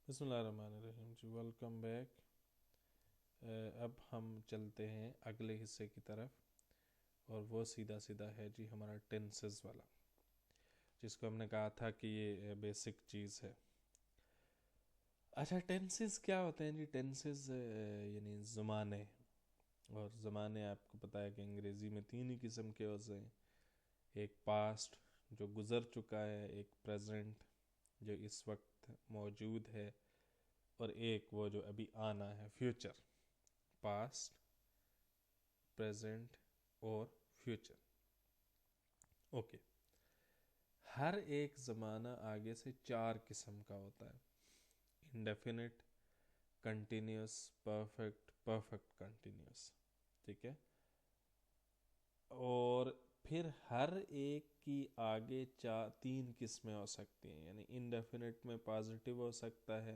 बिस्मिल्लाहिर्रहमानिर्रहीम जी, welcome back. अब हम चलते हैं अगले हिस्से की तरफ और वो सीधा सीधा है जी हमारा टेंसेस वाला, जिसको हमने कहा था कि ये बेसिक चीज़ है। अच्छा, टेंसेस क्या होते हैं जी? टेंसेस यानी ज़माने। और ज़माने आपको पता है कि अंग्रेज़ी में तीन ही किस्म के होते हैं। एक पास्ट जो गुज़र चुका है, एक प्रेजेंट जो इस वक्त मौजूद है, और एक वो जो अभी आना है, फ्यूचर। पास्ट, प्रेजेंट और फ्यूचर। ओके। हर एक ज़माना आगे से चार किस्म का होता है: indefinite, continuous, perfect, perfect continuous. ठीक है। और फिर हर एक की आगे चार तीन किस्में हो सकती हैं। यानी इंडेफिनिट में पॉजिटिव हो सकता है,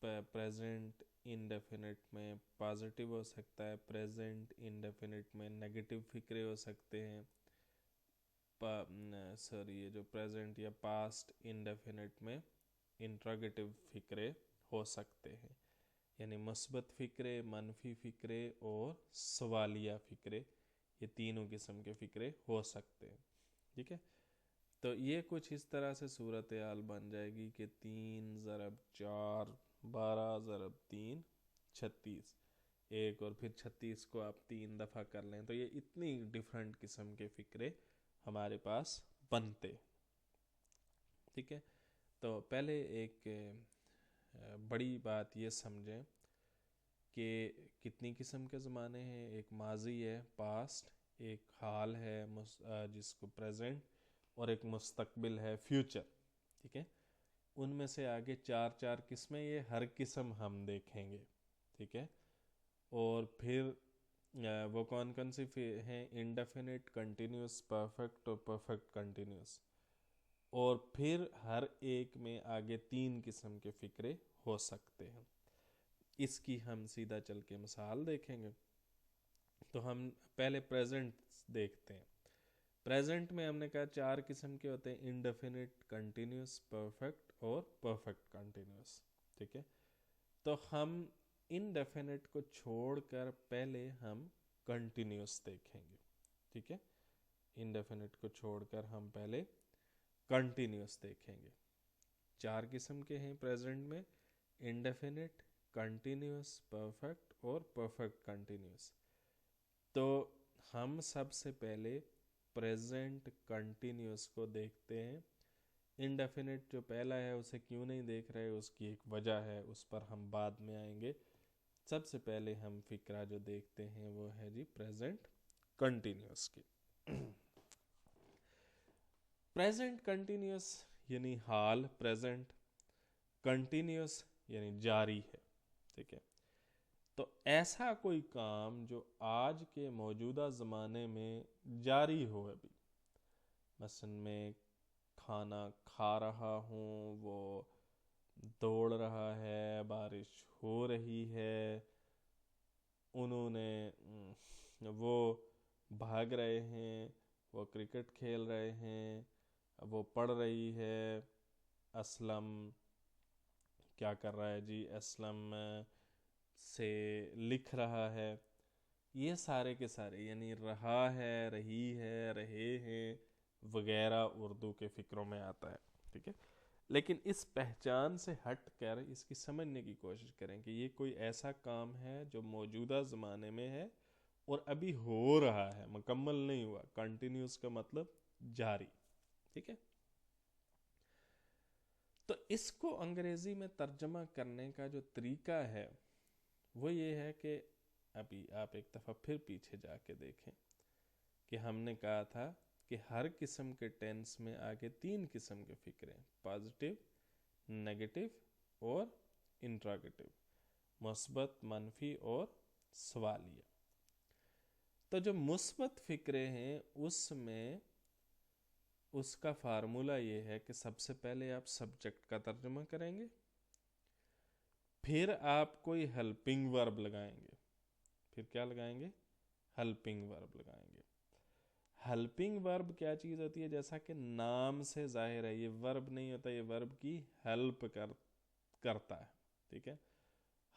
प्रेजेंट इंडेफिनिट में पॉजिटिव हो सकता है, प्रेजेंट इंडेफिनिट में नेगेटिव फिक्रे हो सकते हैं, ये जो प्रेजेंट या पास्ट इंडेफिनिट में इंट्रोगेटिव फिक्रे हो सकते हैं। यानी मुस्बत फ़िक्रे, मनफी फ़िक्रे और सवालिया फ़िक्रे, ये तीनों किस्म के फ़िक्रे हो सकते हैं। ठीक है। तो ये कुछ इस तरह से सूरत हाल बन जाएगी कि 3 × 4 12 × 3 36, एक और फिर 36 को आप 3 दफ़ा कर लें तो ये इतनी डिफरेंट किस्म के फ़िक्रे हमारे पास बनते। ठीक है। तो पहले एक बड़ी बात ये समझें कि कितनी किस्म के ज़माने हैं। एक माजी है, पास्ट, एक हाल है जिसको प्रेजेंट, और एक मुस्तकबिल है, फ्यूचर। ठीक है। उनमें से आगे चार चार किस्में, ये हर किस्म हम देखेंगे। ठीक है। और फिर वो कौन कौन सी हैं? इंडेफिनिट, कंटिन्यूस, परफेक्ट और परफेक्ट कंटिन्यूस। और फिर हर एक में आगे तीन किस्म के फ़िक्रे हो सकते हैं। इसकी हम सीधा चल के मिसाल देखेंगे। तो हम पहले प्रेजेंट देखते हैं। प्रेजेंट में हमने कहा चार किस्म के होते हैं: इंडेफिनिट, कंटिन्यूस, परफेक्ट और परफेक्ट कंटिन्यूस। ठीक है। तो हम इनडेफिनिट को छोड़कर पहले हम कंटिन्यूस देखेंगे। ठीक है। इनडेफिनिट को छोड़कर हम पहले कंटिन्यूस देखेंगे। चार किस्म के हैं प्रेजेंट में: इंडेफिनिट, कंटिन्यूस, परफेक्ट और परफेक्ट कंटिन्यूस। तो हम सबसे पहले प्रेजेंट कंटिन्यूस को देखते हैं। इंडेफिनिट जो पहला है उसे क्यों नहीं देख रहे, उसकी एक वजह है, उस पर हम बाद में आएंगे। सबसे पहले हम फिक्रा जो देखते हैं वो है जी प्रेजेंट कंटिन्यूस की। प्रेजेंट कंटिन्यूस यानी हाल प्रेजेंट, कंटिन्यूस यानी जारी है। ठीक है। तो ऐसा कोई काम जो आज के मौजूदा ज़माने में जारी हो अभी, मसलन मैं खाना खा रहा हूँ, वो दौड़ रहा है, बारिश हो रही है, उन्होंने वो भाग रहे हैं, वो क्रिकेट खेल रहे हैं, वो पढ़ रही है, असलम क्या कर रहा है जी? असलम से लिख रहा है। ये सारे के सारे यानी रहा है, रही है, रहे हैं वगैरह उर्दू के फ़िक्रों में आता है। ठीक है। लेकिन इस पहचान से हट कर इसकी समझने की कोशिश करें कि ये कोई ऐसा काम है जो मौजूदा ज़माने में है और अभी हो रहा है, मुकम्मल नहीं हुआ। कंटिन्यूस का मतलब जारी। ठीक है। तो इसको अंग्रेज़ी में तर्जमा करने का जो तरीका है वो ये है कि अभी आप एक दफ़ा फिर पीछे जाके देखें कि हमने कहा था कि हर किस्म के टेंस में आगे तीन किस्म के फ़िक्रे हैं: पॉजिटिव, नेगेटिव और इंट्रोगेटिव, मुस्बत, मनफी और सवालिया। तो जो मुस्बत फ़िक्रे हैं उसमें उसका फार्मूला ये है कि सबसे पहले आप सब्जेक्ट का तर्जुमा करेंगे, फिर आप कोई हेल्पिंग वर्ब लगाएंगे। फिर क्या लगाएंगे? हेल्पिंग वर्ब लगाएंगे। हेल्पिंग वर्ब क्या चीज़ होती है, जैसा कि नाम से जाहिर है, ये वर्ब नहीं होता, ये वर्ब की हेल्प करता है। ठीक है,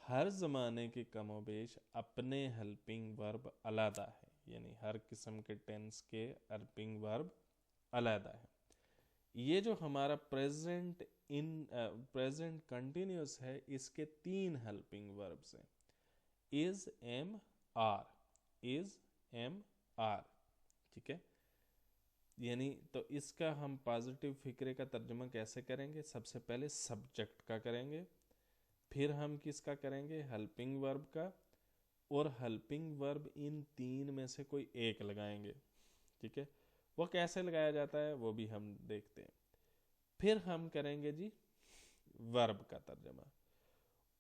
हर ज़माने के कमोबेश अपने हेल्पिंग वर्ब अलहदा है, यानी हर किस्म के टेंस के हेल्पिंग वर्ब अलहदा है। ये जो हमारा प्रेजेंट कंटिन्यूस है, इसके 3 हेल्पिंग वर्ब्स हैं, is, am, are, is, am, are. ठीक है, यानी तो इसका हम पॉजिटिव फिक्रे का तर्जुमा कैसे करेंगे? सबसे पहले सब्जेक्ट का करेंगे, फिर हम किसका करेंगे? हेल्पिंग वर्ब का, और हेल्पिंग वर्ब इन 3 में से कोई एक लगाएंगे। ठीक है, वो कैसे लगाया जाता है वो भी हम देखते हैं। फिर हम करेंगे जी वर्ब का तर्जमा,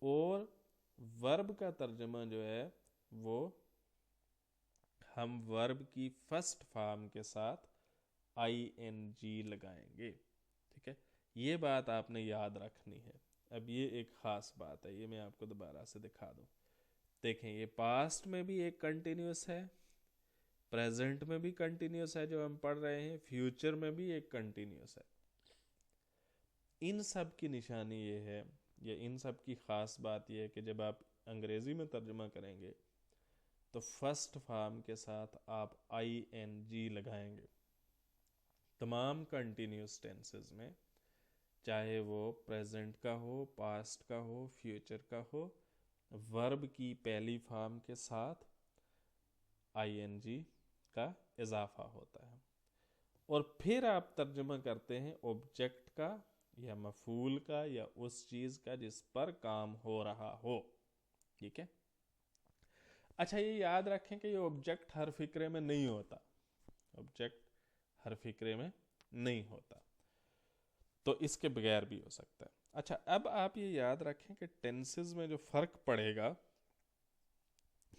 और वर्ब का तर्जमा जो है वो हम वर्ब की फर्स्ट फॉर्म के साथ ING लगाएंगे। ठीक है, ये बात आपने याद रखनी है। अब ये एक ख़ास बात है, ये मैं आपको दोबारा से दिखा दूँ। देखें, ये पास्ट में भी एक कंटिन्यूस है, प्रेजेंट में भी कंटिन्यूस है जो हम पढ़ रहे हैं, फ्यूचर में भी एक कंटिन्यूस है। इन सब की निशानी ये है, या इन सब की ख़ास बात ये है कि जब आप अंग्रेज़ी में तर्जुमा करेंगे तो फर्स्ट फॉर्म के साथ आप ING लगाएंगे तमाम कंटिन्यूस टेंसेस में, चाहे वो प्रेजेंट का हो, पास्ट का हो, फ्यूचर का हो। वर्ब की पहली फॉर्म के साथ ING का इजाफा होता है। और फिर आप तर्जुमा करते हैं ऑब्जेक्ट का या मफूल का या उस चीज़ का जिस पर काम हो रहा हो। ठीक है, अच्छा ये याद रखें कि ये ऑब्जेक्ट हर फिक्रे में नहीं होता, ऑब्जेक्ट हर फिक्रे में नहीं होता, तो इसके बगैर भी हो सकता है। अच्छा, अब आप ये याद रखें कि टेंसेस में जो फ़र्क पड़ेगा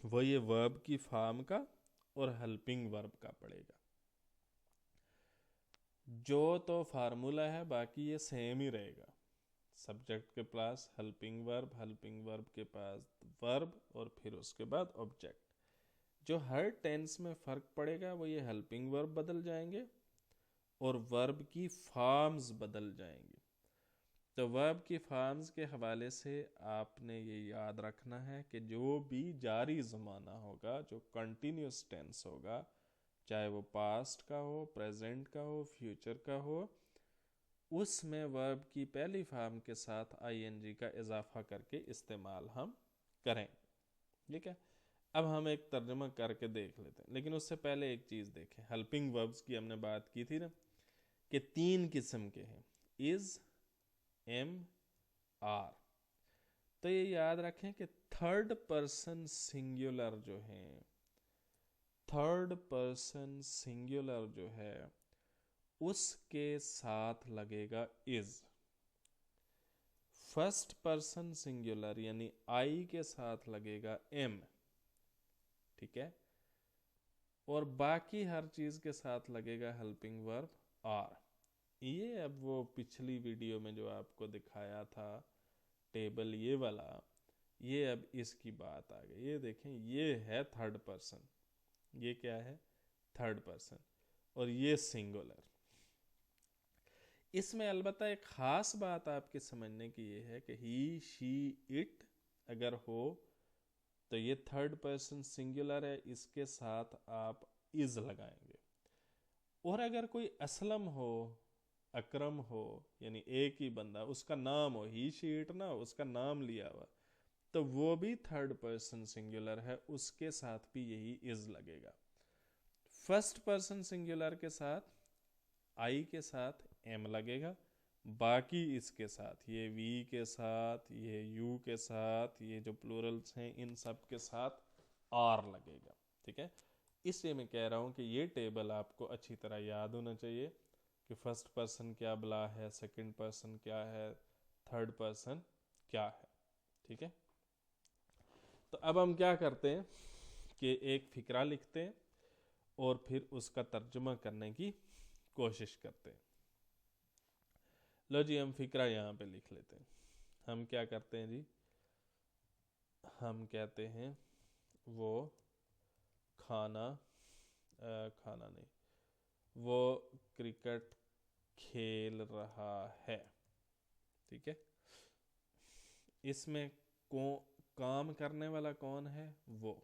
वो ये वर्ब की फॉर्म का और हेल्पिंग वर्ब का पड़ेगा। जो तो फार्मूला है बाकी ये सेम ही रहेगा, सब्जेक्ट के पास हेल्पिंग वर्ब के पास वर्ब, और फिर उसके बाद ऑब्जेक्ट। जो हर टेंस में फ़र्क पड़ेगा वो ये हेल्पिंग वर्ब बदल जाएंगे और वर्ब की फॉर्म्स बदल जाएंगी। तो वर्ब की फॉर्म्स के हवाले से आपने ये याद रखना है कि जो भी जारी ज़माना होगा, जो कंटिन्यूस टेंस होगा, चाहे वो पास्ट का हो, प्रेजेंट का हो, फ्यूचर का हो, उसमें वर्ब की पहली फॉर्म के साथ ING का इजाफा करके इस्तेमाल हम करें। ठीक है, अब हम एक तर्जुमा करके देख लेते हैं, लेकिन उससे पहले एक चीज़ देखें। हेल्पिंग वर्ब्स की हमने बात की थी ना कि 3 किस्म के हैं, इज, एम, आर। तो ये याद रखें कि थर्ड पर्सन सिंगुलर जो है, थर्ड पर्सन सिंगुलर जो है उसके साथ लगेगा इज। फर्स्ट पर्सन सिंगुलर यानी आई के साथ लगेगा एम। ठीक है, और बाकी हर चीज़ के साथ लगेगा हेल्पिंग वर्ब आर। ये अब वो पिछली वीडियो में जो आपको दिखाया था टेबल ये वाला, ये अब इसकी बात आ गई। ये देखें, ये है थर्ड पर्सन, ये क्या है? थर्ड पर्सन, और ये सिंगुलर। इसमें अलबत्ता एक ख़ास बात आपके समझने की ये है कि ही, शी, इट अगर हो तो ये थर्ड पर्सन सिंगुलर है, इसके साथ आप इज लगाएंगे। और अगर कोई असलम हो, अकरम हो, यानी एक ही बंदा, उसका नाम हो, ही, शी, इट ना हो, उसका नाम लिया हुआ, तो वो भी थर्ड पर्सन सिंगुलर है, उसके साथ भी यही इज लगेगा। फर्स्ट पर्सन सिंगुलर के साथ आई के साथ एम लगेगा, बाकी इसके साथ, ये वी के साथ, ये यू के साथ, ये जो प्लूरल्स हैं इन सब के साथ आर लगेगा। ठीक है, इसलिए मैं कह रहा हूँ कि ये टेबल आपको अच्छी तरह याद होना चाहिए कि फर्स्ट पर्सन क्या बला है, सेकंड पर्सन क्या है, थर्ड पर्सन क्या है। ठीक है, तो अब हम क्या करते हैं कि एक फिक्रा लिखते हैं और फिर उसका तर्जुमा करने की कोशिश करते हैं। लो जी, हम फिक्रा यहाँ पे लिख लेते हैं। हम क्या करते हैं जी, हम कहते हैं वो खाना, खाना नहीं, वो क्रिकेट खेल रहा है। ठीक है, इसमें काम करने वाला कौन है? वो।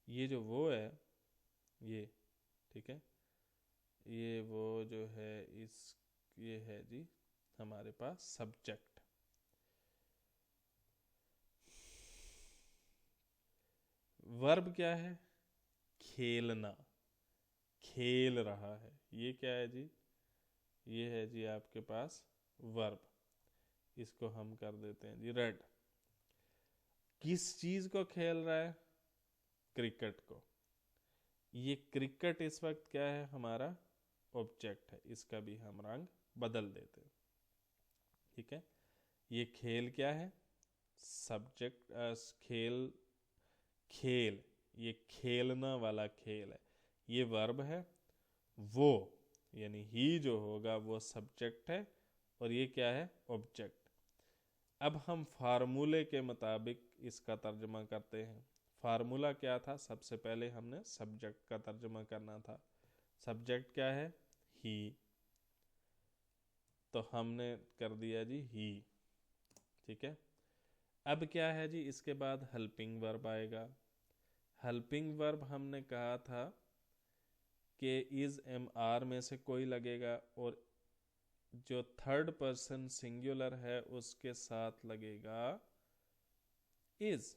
ये जो वो है ये, ठीक है, ये वो जो है इस, ये है जी हमारे पास सब्जेक्ट। वर्ब क्या है? खेलना, खेल रहा है। ये क्या है जी? ये है जी आपके पास वर्ब। इसको हम कर देते हैं जी रेड। किस चीज को खेल रहा है? क्रिकेट को। ये क्रिकेट इस वक्त क्या है? हमारा ऑब्जेक्ट है। इसका भी हम रंग बदल देते हैं। ठीक है, ये खेल क्या है? सब्जेक्ट। खेल, खेल, ये खेलना वाला खेल है। ये वर्ब है। वो यानी ही जो होगा वो सब्जेक्ट है, और ये क्या है? ऑब्जेक्ट। अब हम फार्मूले के मुताबिक इसका तर्जमा करते हैं। फार्मूला क्या था? सबसे पहले हमने सब्जेक्ट का तर्जमा करना था। सब्जेक्ट क्या है? ही। तो हमने कर दिया जी ही। ठीक है, अब क्या है जी? इसके बाद हेल्पिंग वर्ब आएगा। हेल्पिंग वर्ब हमने कहा था कि इज एम आर में से कोई लगेगा, और जो थर्ड पर्सन सिंगुलर है उसके साथ लगेगा इज।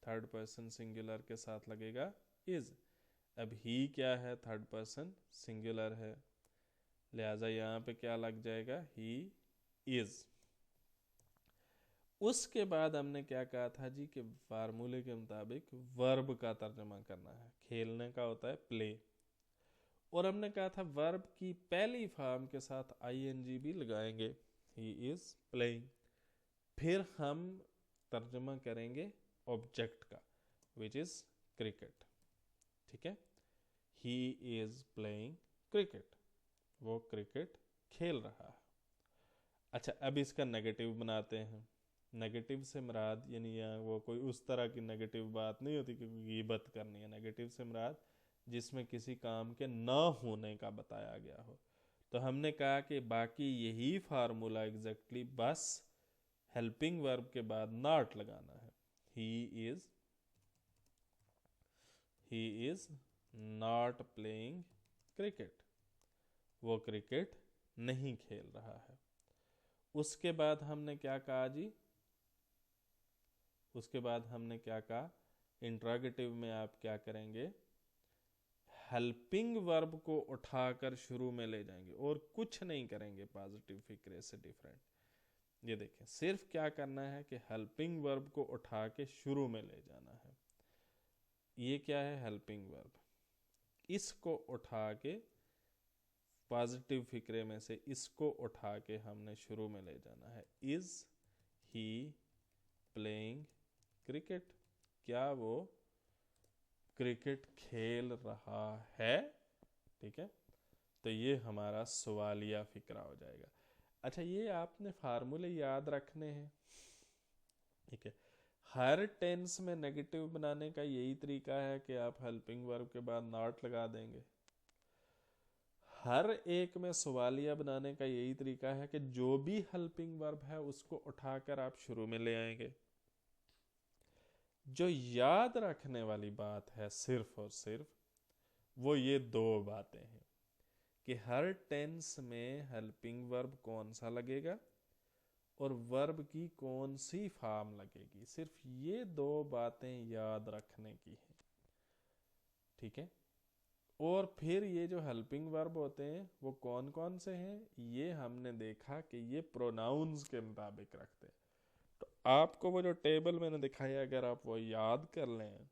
थर्ड पर्सन सिंगुलर के साथ लगेगा इज। अब ही क्या है? थर्ड पर्सन सिंगुलर है, लिहाजा यहाँ पे क्या लग जाएगा? He is. उसके बाद हमने क्या कहा था जी कि फार्मूले के मुताबिक वर्ब का तर्जमा करना है। खेलने का होता है प्ले, और हमने कहा था वर्ब की पहली फॉर्म के साथ आईएनजी भी लगाएंगे। He is playing. फिर हम तर्जमा करेंगे ऑब्जेक्ट का, विच इज क्रिकेट। ठीक है, ही इज प्लेइंग क्रिकेट। वो क्रिकेट खेल रहा है। अच्छा, अब इसका नेगेटिव बनाते हैं। नेगेटिव से मुराद यानी यहाँ वो कोई उस तरह की नेगेटिव बात नहीं होती कि गीबत करनी है। नेगेटिव से मुराद जिसमें किसी काम के ना होने का बताया गया हो। तो हमने कहा कि बाकी यही फार्मूला एग्जैक्टली, बस हेल्पिंग वर्ब के बाद नॉट लगाना है। He is not playing cricket. वो क्रिकेट नहीं खेल रहा है। उसके बाद हमने क्या कहा जी? उसके बाद हमने क्या कहा? इंट्रोगेटिव में आप क्या करेंगे? हेल्पिंग वर्ब को उठाकर शुरू में ले जाएंगे और कुछ नहीं करेंगे पॉजिटिव फिक्रे से डिफरेंट। ये देखें, सिर्फ क्या करना है कि हेल्पिंग वर्ब को उठा के शुरू में ले जाना है। ये क्या है? Helping verb. इसको उठा के पॉजिटिव फिक्रे में से इसको उठा के हमने शुरू में ले जाना है। Is he playing cricket? क्या वो क्रिकेट खेल रहा है? ठीक है, तो ये हमारा सवालिया फिक्रा हो जाएगा। अच्छा, ये आपने फार्मूले याद रखने हैं। ठीक है, हर टेंस में नेगेटिव बनाने का यही तरीका है कि आप हेल्पिंग वर्ब के बाद नॉट लगा देंगे। हर एक में सवालिया बनाने का यही तरीका है कि जो भी हेल्पिंग वर्ब है उसको उठाकर आप शुरू में ले आएंगे। जो याद रखने वाली बात है सिर्फ और सिर्फ वो ये दो बातें हैं कि हर टेंस में हेल्पिंग वर्ब कौन सा लगेगा और वर्ब की कौन सी फॉर्म लगेगी। सिर्फ ये दो बातें याद रखने की हैं। ठीक है, और फिर ये जो हेल्पिंग वर्ब होते हैं वो कौन कौन से हैं, ये हमने देखा कि ये प्रोनाउंस के मुताबिक रखते हैं। तो आपको वो जो टेबल मैंने दिखाया अगर आप वो याद कर लें,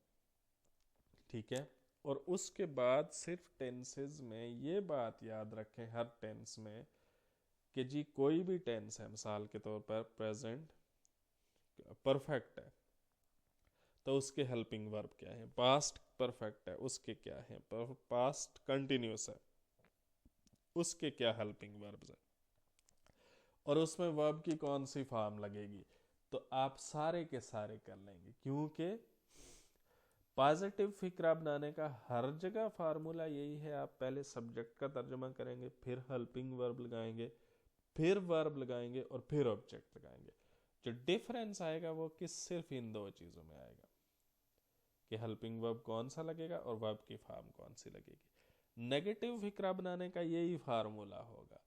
ठीक है, और उसके बाद सिर्फ टेंसेस में ये बात याद रखें हर टेंस में कि जी कोई भी टेंस है, मिसाल के तौर पर प्रेजेंट परफेक्ट है तो उसके हेल्पिंग वर्ब क्या है। पास्ट परफेक्ट है उसके क्या है। पास्ट कंटिन्यूस है उसके क्या हेल्पिंग वर्ब्स है, और उसमें वर्ब की कौन सी फॉर्म लगेगी। तो आप सारे के सारे कर लेंगे, क्योंकि पॉजिटिव फिक्रा बनाने का हर जगह फार्मूला यही है, आप पहले सब्जेक्ट का तर्जुमा करेंगे, फिर हेल्पिंग वर्ब लगाएंगे, फिर वर्ब लगाएंगे और फिर ऑब्जेक्ट लगाएंगे। जो डिफरेंस आएगा वो कि सिर्फ इन दो चीज़ों में आएगा कि हेल्पिंग वर्ब कौन सा लगेगा और वर्ब की फॉर्म कौन सी लगेगी। नेगेटिव फिक्रा बनाने का यही फार्मूला होगा,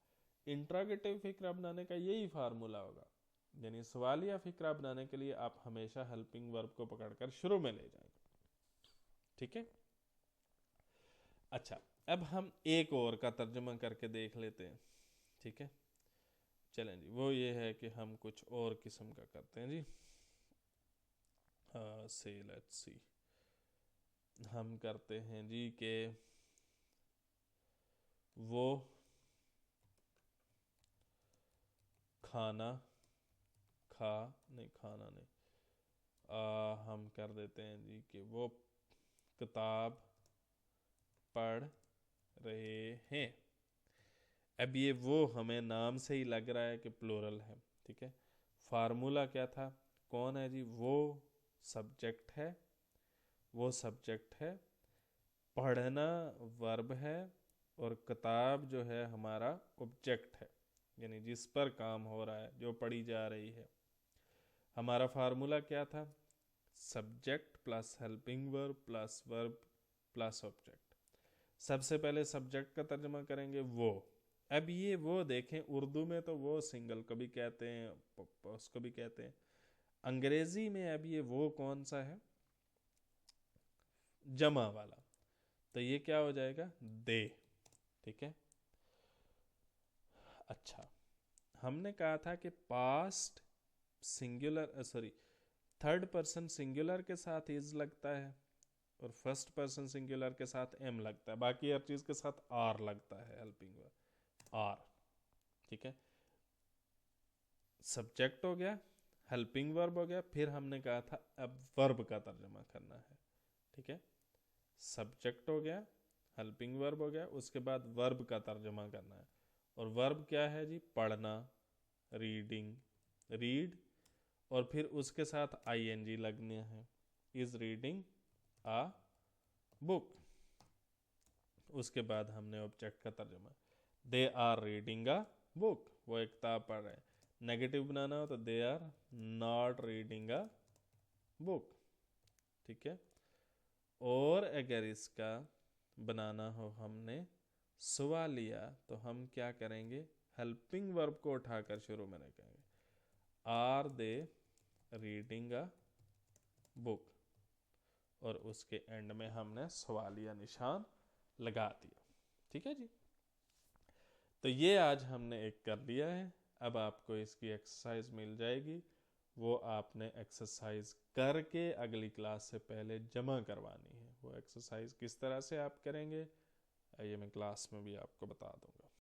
इंट्रोगेटिव फिक्रा बनाने का यही फार्मूला होगा। यानी सवालिया फिक्रा बनाने के लिए आप हमेशा हेल्पिंग वर्ब को पकड़कर शुरू में ले जाएंगे। ठीक है। अच्छा, अब हम एक और का तर्जुमा करके देख लेते हैं। ठीक है, चलें जी। वो ये है कि हम कुछ और किस्म का करते हैं जी। से लेट्स सी, हम करते हैं जी कि वो खाना खाना नहीं, हम कर देते हैं जी कि वो किताब पढ़ रहे हैं। अब ये वो हमें नाम से ही लग रहा है कि प्लूरल है। ठीक है, फार्मूला क्या था, कौन है जी, वो सब्जेक्ट है, वो सब्जेक्ट है, पढ़ना वर्ब है और किताब जो है हमारा ऑब्जेक्ट है, यानी जिस पर काम हो रहा है, जो पढ़ी जा रही है। हमारा फार्मूला क्या था, subject plus helping verb plus verb plus object. सबसे पहले सब्जेक्ट का तर्जुमा करेंगे वो। अब ये वो देखें, उर्दू में तो वो सिंगल को भी कहते हैं, उसको भी कहते हैं। अंग्रेजी में अब ये वो कौन सा है, जमा वाला, तो ये क्या हो जाएगा, दे। ठीक है। अच्छा, हमने कहा था कि past singular third person singular के साथ इज लगता है और फर्स्ट पर्सन सिंगुलर के साथ एम लगता है, बाकी हर चीज के साथ आर लगता है, हेल्पिंग वर्ब आर। ठीक है, सब्जेक्ट हो गया, हेल्पिंग वर्ब हो गया, फिर हमने कहा था अब वर्ब का तर्जुमा करना है। ठीक है, सब्जेक्ट हो गया, हेल्पिंग वर्ब हो गया, उसके बाद वर्ब का तर्जुमा करना है। और वर्ब क्या है जी, पढ़ना, रीडिंग, रीड, और फिर उसके साथ आईएनजी लगने हैं, इज रीडिंग आ बुक। उसके बाद हमने ऑब्जेक्ट का तर्जुमा, they are reading a book, वो एक किताब पढ़ रहे हैं। नेगेटिव बनाना हो तो they are not reading a book. ठीक है, और अगर इसका बनाना हो हमने सवालिया, तो हम क्या करेंगे, हेल्पिंग वर्ब को उठाकर शुरू में रखेंगे, are they reading a book, और उसके एंड में हमने सवालिया निशान लगा दिया। ठीक है जी, तो ये आज हमने एक कर लिया है। अब आपको इसकी एक्सरसाइज मिल जाएगी, वो आपने एक्सरसाइज करके अगली क्लास से पहले जमा करवानी है। वो एक्सरसाइज किस तरह से आप करेंगे ये मैं क्लास में भी आपको बता दूंगा।